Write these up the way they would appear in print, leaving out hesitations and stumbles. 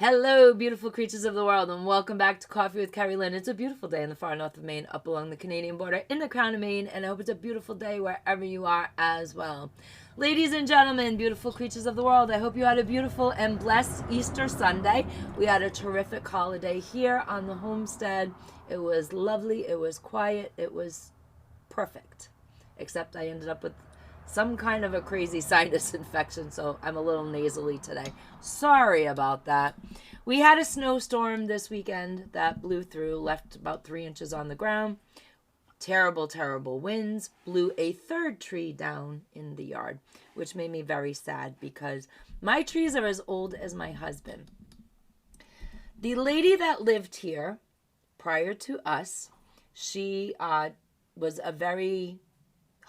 Hello, beautiful creatures of the world, and welcome back to Coffee with Kerri-Lynn. It's a beautiful day in the far north of Maine, up along the Canadian border, in the crown of Maine, and I hope it's a beautiful day wherever you are as well. Ladies and gentlemen, beautiful creatures of the world, I hope you had a beautiful and blessed Easter Sunday. We had a terrific holiday here on the homestead. It was lovely, it was quiet, it was perfect. Except I ended up with some kind of a crazy sinus infection, so I'm a little nasally today. Sorry about that. We had a snowstorm this weekend that blew through, left about 3 inches on the ground. Terrible, terrible winds. Blew a third tree down in the yard, which made me very sad because my trees are as old as my husband. The lady that lived here prior to us, she was a very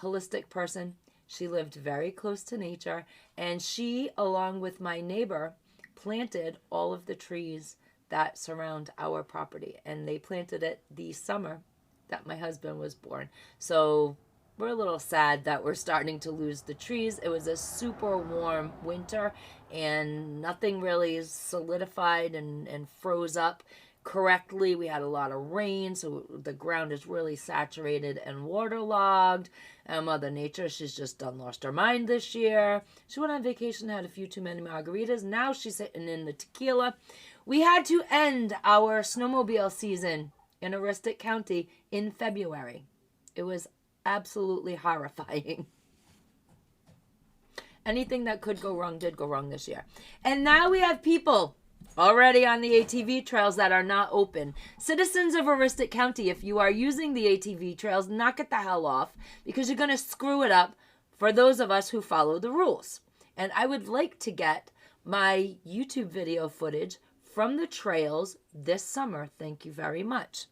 holistic person. She lived very close to nature, and she, along with my neighbor, planted all of the trees that surround our property, and they planted it the summer that my husband was born. So we're a little sad that we're starting to lose the trees. It was a super warm winter, and nothing really solidified and froze up correctly. We had a lot of rain, so the ground is really saturated and waterlogged. And Mother Nature, she's just done lost her mind this year. She went on vacation, had a few too many margaritas. Now she's sitting in the tequila. We had to end our snowmobile season in Aroostook County in February. It was absolutely horrifying. Anything that could go wrong did go wrong this year. And now we have people already on the ATV trails that are not open. Citizens of Aroostook County, if you are using the ATV trails, knock it the hell off, because you're going to screw it up for those of us who follow the rules. And I would like to get my YouTube video footage from the trails this summer. Thank you very much.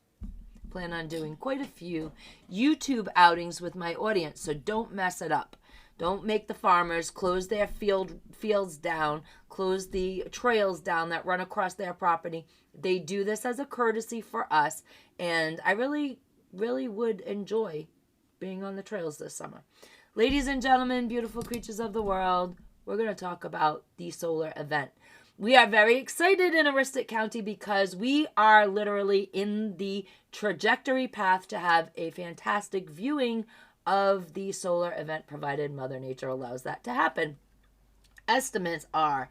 Plan on doing quite a few YouTube outings with my audience, so don't mess it up. Don't make the farmers close their fields down, close the trails down that run across their property. They do this as a courtesy for us, and I really, really would enjoy being on the trails this summer. Ladies and gentlemen, beautiful creatures of the world, we're going to talk about the solar event. We are very excited in Aroostook County because we are literally in the trajectory path to have a fantastic viewing of the solar event, provided Mother Nature allows that to happen. Estimates are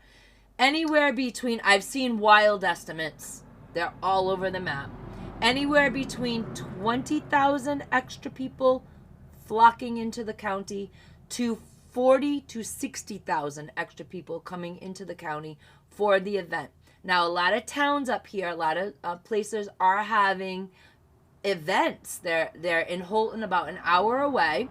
anywhere between, I've seen wild estimates, they're all over the map, anywhere between 20,000 extra people flocking into the county to 40 to 60,000 extra people coming into the county for the event. Now, a lot of towns up here, a lot of places are having events. They're in Holton, about an hour away.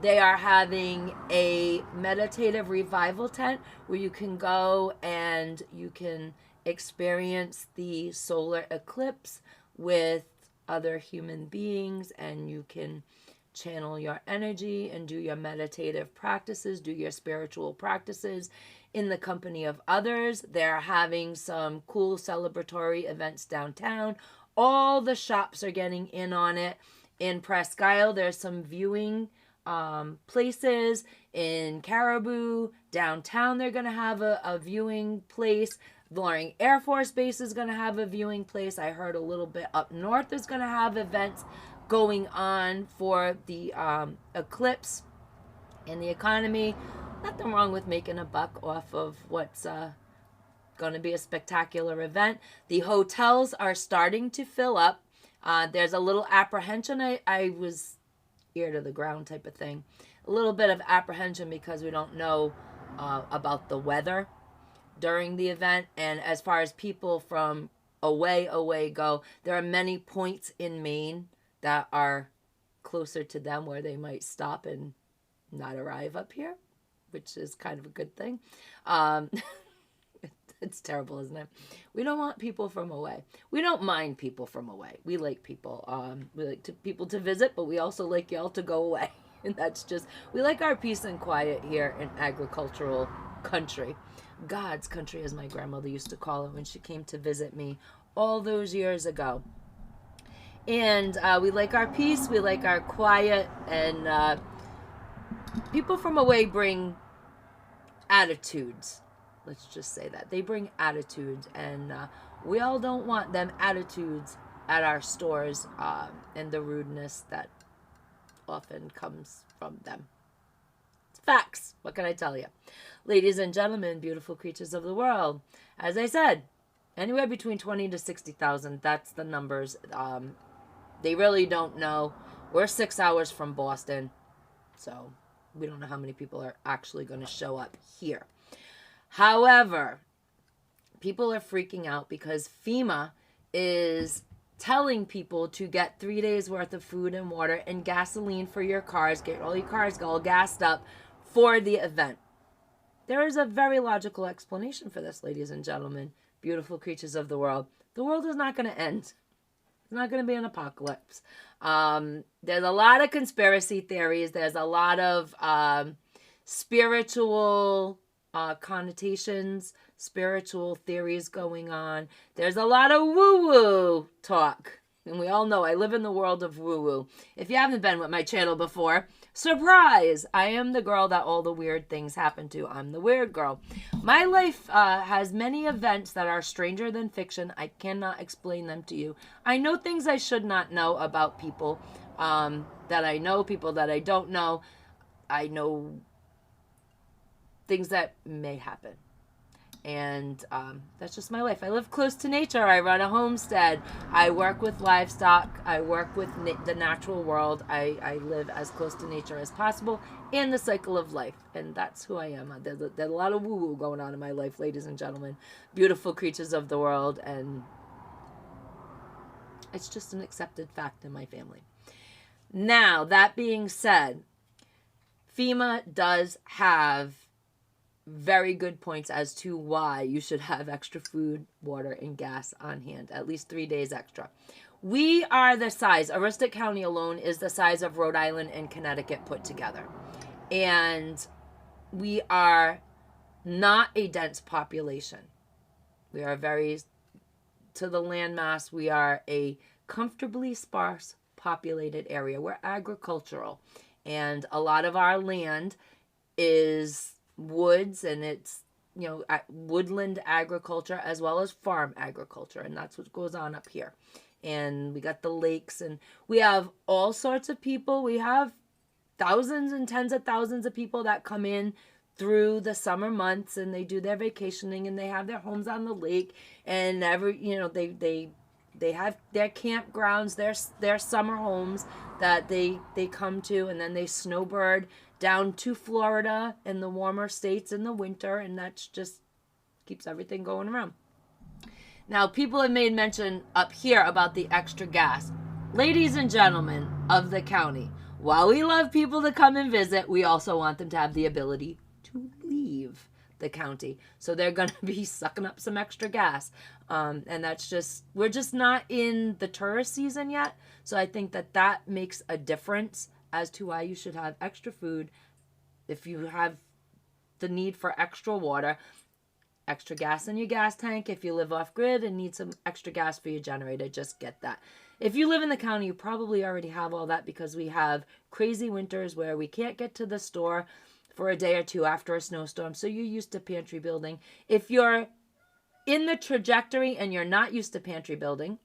They are having a meditative revival tent where you can go and you can experience the solar eclipse with other human beings, and you can channel your energy and do your meditative practices, do your spiritual practices in the company of others. They're having some cool celebratory events downtown. All the shops are getting in on it. In Presque Isle, there's some viewing places. In Caribou, downtown, they're going to have a viewing place. Loring Air Force Base is going to have a viewing place. I heard a little bit up north is going to have events going on for the eclipse and the economy. Nothing wrong with making a buck off of what's going to be a spectacular event. The hotels are starting to fill up. There's a little apprehension. I was ear to the ground type of thing. A little bit of apprehension because we don't know about the weather during the event. And as far as people from away go, there are many points in Maine that are closer to them where they might stop and not arrive up here, which is kind of a good thing. It's terrible, isn't it? We don't want people from away. We don't mind people from away. We like people. We like people to visit, but we also like y'all to go away. And that's just, we like our peace and quiet here in agricultural country. God's country, as my grandmother used to call it when she came to visit me all those years ago. And we like our peace. We like our quiet. And people from away bring attitudes. Let's just say that. They bring attitudes, and we all don't want them attitudes at our stores, and the rudeness that often comes from them. It's facts. What can I tell you? Ladies and gentlemen, beautiful creatures of the world. As I said, anywhere between 20 to 60,000. That's the numbers. They really don't know. We're 6 hours from Boston, so we don't know how many people are actually going to show up here. However, people are freaking out because FEMA is telling people to get 3 days worth of food and water and gasoline for your cars. Get all your cars all gassed up for the event. There is a very logical explanation for this, ladies and gentlemen, beautiful creatures of the world. The world is not going to end. It's not going to be an apocalypse. There's a lot of conspiracy theories. There's a lot of spiritual connotations, spiritual theories going on. There's a lot of woo-woo talk. And we all know I live in the world of woo-woo. If you haven't been with my channel before, surprise! I am the girl that all the weird things happen to. I'm the weird girl. My life has many events that are stranger than fiction. I cannot explain them to you. I know things I should not know about people that I know, people that I don't know. I know things that may happen. And that's just my life. I live close to nature. I run a homestead. I work with livestock. I work with the natural world. I live as close to nature as possible and the cycle of life. And that's who I am. There's a lot of woo-woo going on in my life, ladies and gentlemen. Beautiful creatures of the world. And it's just an accepted fact in my family. Now, that being said, FEMA does have very good points as to why you should have extra food, water, and gas on hand, at least 3 days extra. We are the size, Aroostook County alone is the size of Rhode Island and Connecticut put together. And we are not a dense population. We are very, to the landmass, we are a comfortably sparse populated area. We're agricultural. And a lot of our land is woods, and it's, you know, woodland agriculture as well as farm agriculture, and that's what goes on up here. And we got the lakes, and we have all sorts of people. We have thousands and tens of thousands of people that come in through the summer months, and they do their vacationing, and they have their homes on the lake, and they have their campgrounds, their summer homes that they come to, and then they snowbird down to Florida in the warmer states in the winter, and that's just keeps everything going around. Now, people have made mention up here about the extra gas. Ladies and gentlemen of the county, while we love people to come and visit, we also want them to have the ability to leave the county. So they're going to be sucking up some extra gas. And that's just, we're just not in the tourist season yet. So I think that makes a difference as to why you should have extra food, if you have the need for extra water, extra gas in your gas tank. If you live off grid and need some extra gas for your generator, just get that. If you live in the county, you probably already have all that, because we have crazy winters where we can't get to the store for a day or two after a snowstorm. So you're used to pantry building. If you're in the trajectory and you're not used to pantry building,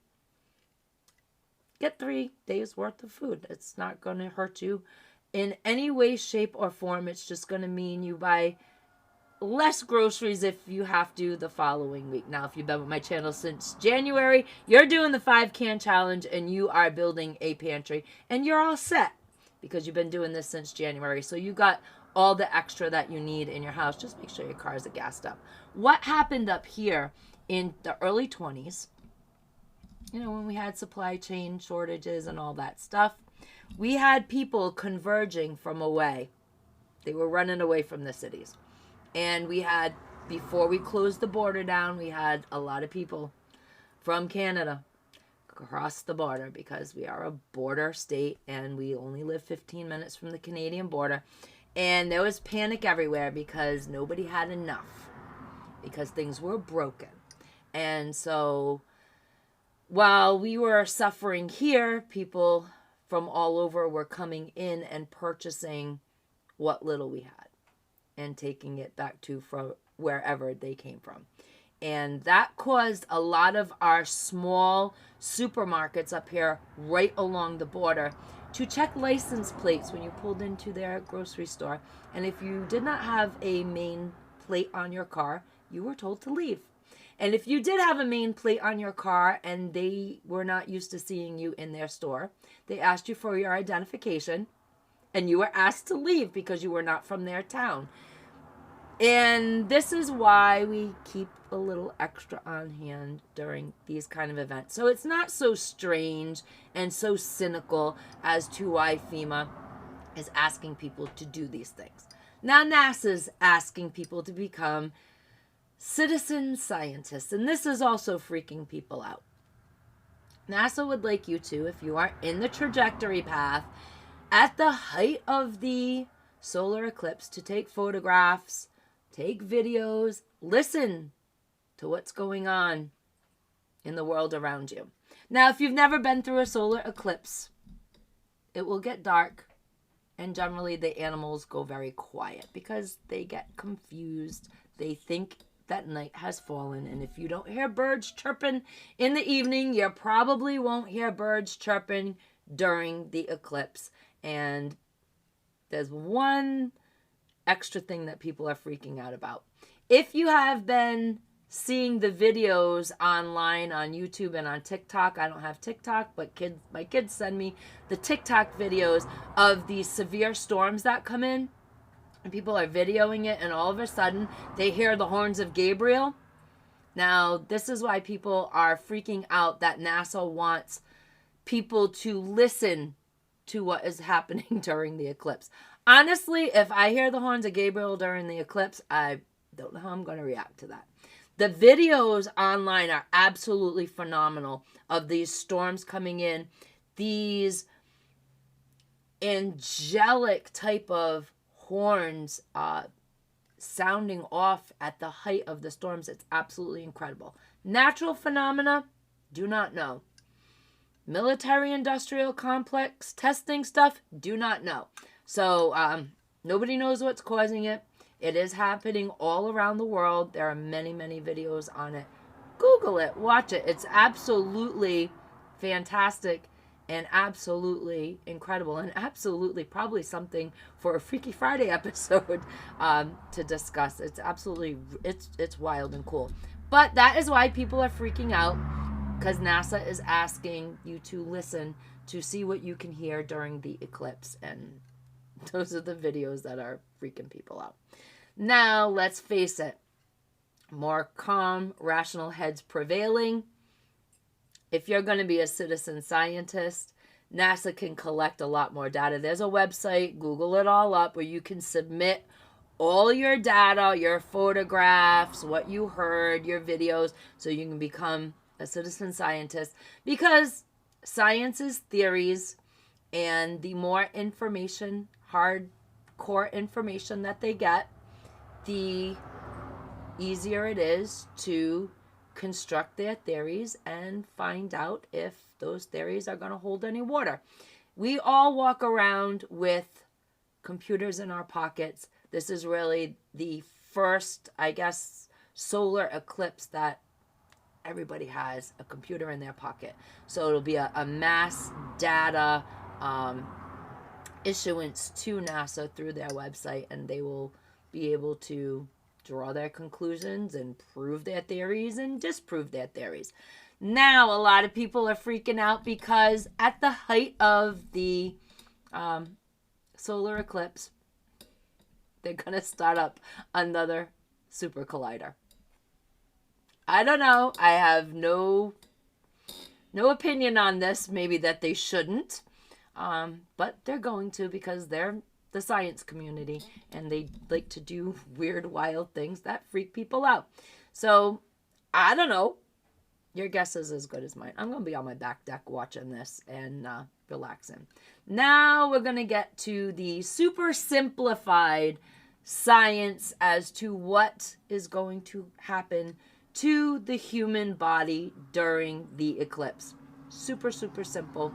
get 3 days worth of food. It's not going to hurt you in any way, shape, or form. It's just going to mean you buy less groceries if you have to the following week. Now, if you've been with my channel since January, you're doing the 5-can challenge and you are building a pantry, and you're all set because you've been doing this since January. So you got all the extra that you need in your house. Just make sure your cars are gassed up. What happened up here in the early 20s, when we had supply chain shortages and all that stuff, we had people converging from away. They were running away from the cities. And we had, before we closed the border down, we had a lot of people from Canada cross the border, because we are a border state and we only live 15 minutes from the Canadian border. And there was panic everywhere because nobody had enough, because things were broken. And so while we were suffering here, people from all over were coming in and purchasing what little we had and taking it back to wherever they came from. And that caused a lot of our small supermarkets up here right along the border to check license plates when you pulled into their grocery store. And if you did not have a main plate on your car, you were told to leave. And if you did have a main plate on your car and they were not used to seeing you in their store, they asked you for your identification and you were asked to leave because you were not from their town. And this is why we keep a little extra on hand during these kind of events. So it's not so strange and so cynical as to why FEMA is asking people to do these things. Now NASA's asking people to become citizen scientists, and this is also freaking people out. NASA would like you to, if you are in the trajectory path at the height of the solar eclipse, to take photographs, take videos, listen to what's going on in the world around you. Now, if you've never been through a solar eclipse, it will get dark, and generally the animals go very quiet because they get confused. They think that night has fallen, and if you don't hear birds chirping in the evening, you probably won't hear birds chirping during the eclipse. And there's one extra thing that people are freaking out about. If you have been seeing the videos online on YouTube and on TikTok, I don't have TikTok, but my kids send me the TikTok videos of these severe storms that come in, and people are videoing it, and all of a sudden they hear the horns of Gabriel. Now, this is why people are freaking out that NASA wants people to listen to what is happening during the eclipse. Honestly, if I hear the horns of Gabriel during the eclipse, I don't know how I'm going to react to that. The videos online are absolutely phenomenal of these storms coming in, these angelic type of horns sounding off at the height of the storms. It's absolutely incredible. Natural phenomena, do not know. Military industrial complex testing stuff, do not know. So nobody knows what's causing it. It is happening all around the world. There are many, many videos on it. Google it, watch it. It's absolutely fantastic and absolutely incredible, and absolutely probably something for a Freaky Friday episode to discuss. It's absolutely, it's wild and cool. But that is why people are freaking out, because NASA is asking you to listen to see what you can hear during the eclipse. And those are the videos that are freaking people out. Now, let's face it. More calm, rational heads prevailing. If you're going to be a citizen scientist, NASA can collect a lot more data. There's a website, Google it all up, where you can submit all your data, your photographs, what you heard, your videos, so you can become a citizen scientist. Because science is theories, and the more information, hardcore information that they get, the easier it is to construct their theories and find out if those theories are going to hold any water. We all walk around with computers in our pockets. This is really the first, I guess, solar eclipse that everybody has a computer in their pocket. So it'll be a mass data issuance to NASA through their website, and they will be able to draw their conclusions and prove their theories and disprove their theories. Now, a lot of people are freaking out because at the height of the solar eclipse, they're going to start up another super collider. I don't know. I have no opinion on this. Maybe that they shouldn't. But they're going to, because they're the science community, and they like to do weird, wild things that freak people out. So, I don't know. Your guess is as good as mine. I'm going to be on my back deck watching this and relaxing. Now we're going to get to the super simplified science as to what is going to happen to the human body during the eclipse. Super, super simple.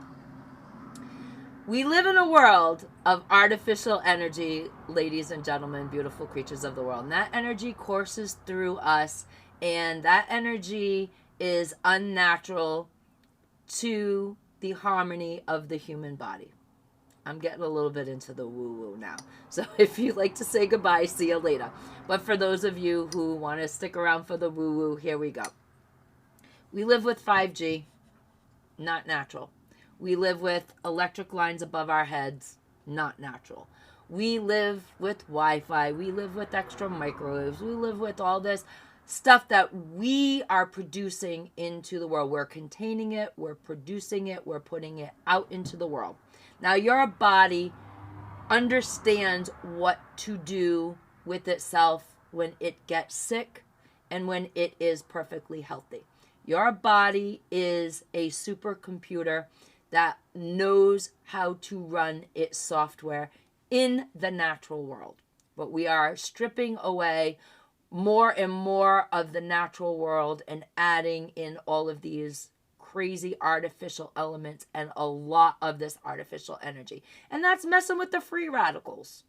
We live in a world of artificial energy, ladies and gentlemen, beautiful creatures of the world. And that energy courses through us, and that energy is unnatural to the harmony of the human body. I'm getting a little bit into the woo-woo now. So if you like to say goodbye, see you later. But for those of you who want to stick around for the woo-woo, here we go. We live with 5G, not natural. We live with electric lines above our heads, not natural. We live with Wi-Fi. We live with extra microwaves. We live with all this stuff that we are producing into the world. We're containing it. We're producing it. We're putting it out into the world. Now, your body understands what to do with itself when it gets sick and when it is perfectly healthy. Your body is a supercomputer that knows how to run its software in the natural world. But we are stripping away more and more of the natural world and adding in all of these crazy artificial elements and a lot of this artificial energy. And that's messing with the free radicals.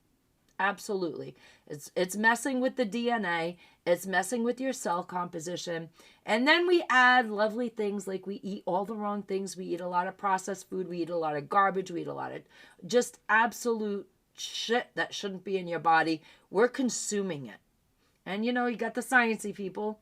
Absolutely. It's messing with the DNA. It's messing with your cell composition. And then we add lovely things like we eat all the wrong things. We eat a lot of processed food. We eat a lot of garbage. We eat a lot of just absolute shit that shouldn't be in your body. We're consuming it. And you got the sciencey people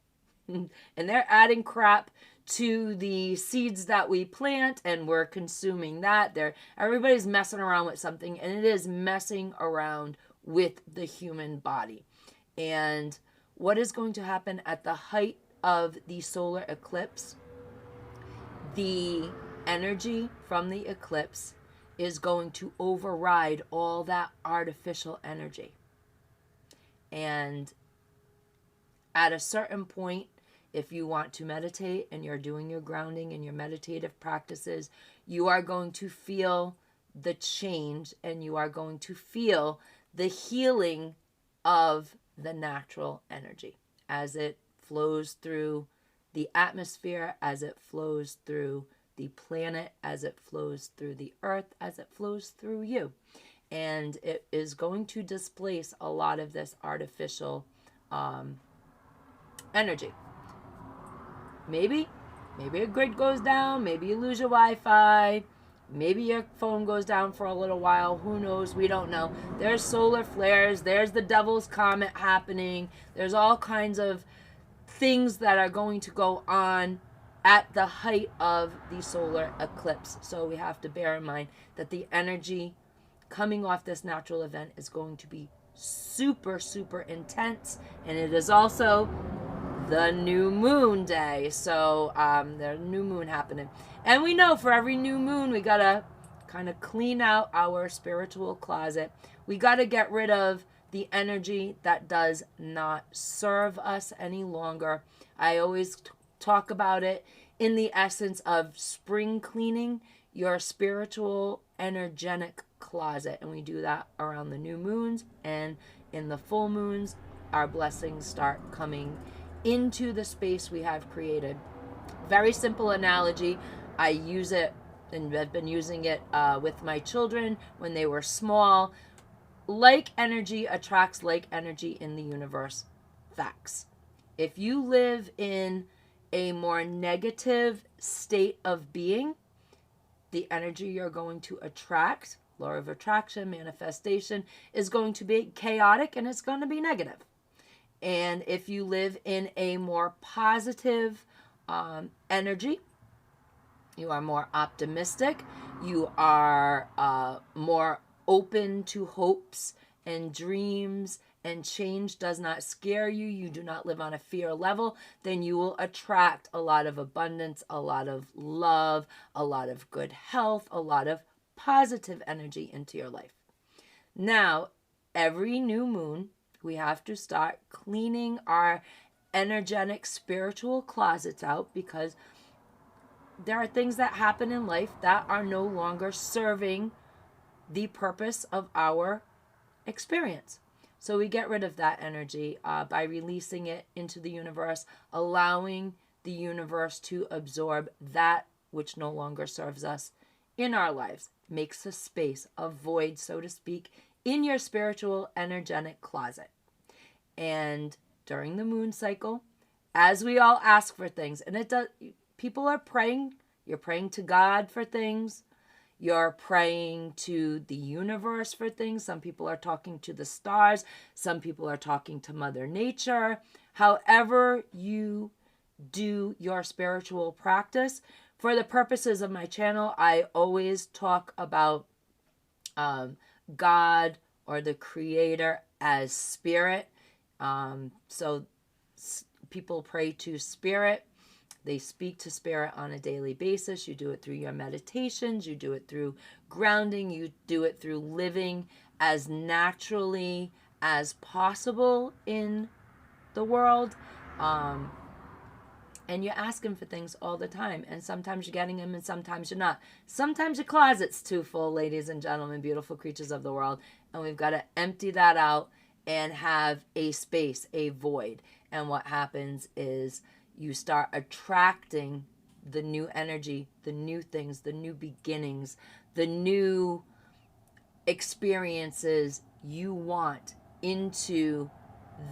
and they're adding crap to the seeds that we plant and we're consuming that. Everybody's messing around with something, and it is messing around with the human body. And what is going to happen at the height of the solar eclipse? The energy from the eclipse is going to override all that artificial energy. And at a certain point, if you want to meditate and you're doing your grounding and your meditative practices, you are going to feel the change and you are going to feel the healing of the natural energy as it flows through the atmosphere, as it flows through the planet, as it flows through the earth, as it flows through you. And it is going to displace a lot of this artificial energy. Maybe a grid goes down, maybe you lose your Wi-Fi, maybe your phone goes down for a little while, who knows, we don't know. There's solar flares, there's the devil's comet happening, there's all kinds of things that are going to go on at the height of the solar eclipse. So we have to bear in mind that the energy coming off this natural event is going to be super, super intense, and it is also the new moon day. So there's a new moon happening. And we know for every new moon, we got to kind of clean out our spiritual closet. We got to get rid of the energy that does not serve us any longer. I always talk about it in the essence of spring cleaning your spiritual energetic closet. And we do that around the new moons, and in the full moons, our blessings start coming into the space we have created. Very simple analogy. I use it, and I've been using it with my children when they were small. Like energy attracts like energy in the universe. Facts. If you live in a more negative state of being, the energy you're going to attract, law of attraction, manifestation, is going to be chaotic and it's going to be negative. And if you live in a more positive energy, you are more optimistic, you are more open to hopes and dreams, and change does not scare you, you do not live on a fear level, then you will attract a lot of abundance, a lot of love, a lot of good health, a lot of positive energy into your life. Now, every new moon, we have to start cleaning our energetic spiritual closets out, because there are things that happen in life that are no longer serving the purpose of our experience. So we get rid of that energy by releasing it into the universe, allowing the universe to absorb that which no longer serves us in our lives. makes a space, a void, so to speak, in your spiritual energetic closet. And during the moon cycle, as we all ask for things, and it does, people are praying, you're praying to God for things, you're praying to the universe for things. Some people are talking to the stars, some people are talking to Mother Nature. However you do your spiritual practice, for the purposes of my channel, I always talk about God or the Creator as spirit. So people pray to spirit. They speak to spirit on a daily basis. You do it through your meditations. You do it through grounding. You do it through living as naturally as possible in the world. And you're asking for things all the time. And sometimes you're getting them and sometimes you're not. Sometimes your closet's too full, ladies and gentlemen, beautiful creatures of the world. And we've got to empty that out and have a space, a void. And what happens is you start attracting the new energy, the new things, the new beginnings, the new experiences you want into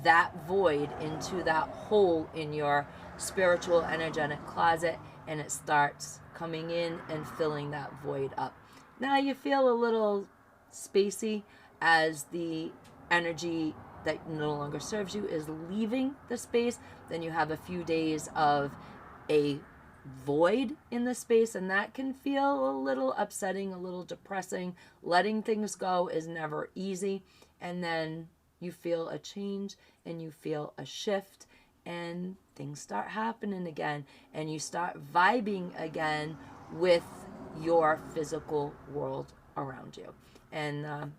that void, into that hole in your spiritual energetic closet, and it starts coming in and filling that void up. Now you feel a little spacey as the energy that no longer serves you is leaving the space. Then you have a few days of a void in the space, and that can feel a little upsetting, a little depressing. Letting things go is never easy. And then you feel a change and you feel a shift and things start happening again, and you start vibing again with your physical world around you. And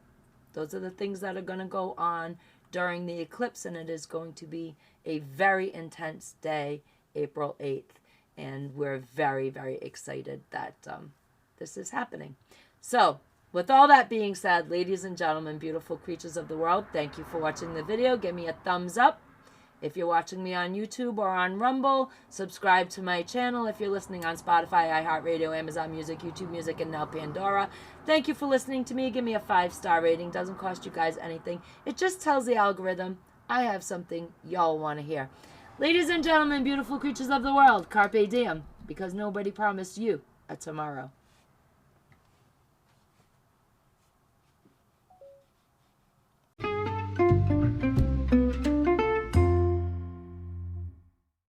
those are the things that are going to go on during the eclipse, and it is going to be a very intense day, April 8th, and we're very, very excited that this is happening. So with all that being said, ladies and gentlemen, beautiful creatures of the world, thank you for watching the video. Give me a thumbs up if you're watching me on YouTube or on Rumble. Subscribe to my channel if you're listening on Spotify, iHeartRadio, Amazon Music, YouTube Music, and now Pandora. Thank you for listening to me. Give me a 5-star rating. Doesn't cost you guys anything. It just tells the algorithm I have something y'all want to hear. Ladies and gentlemen, beautiful creatures of the world, carpe diem, because nobody promised you a tomorrow.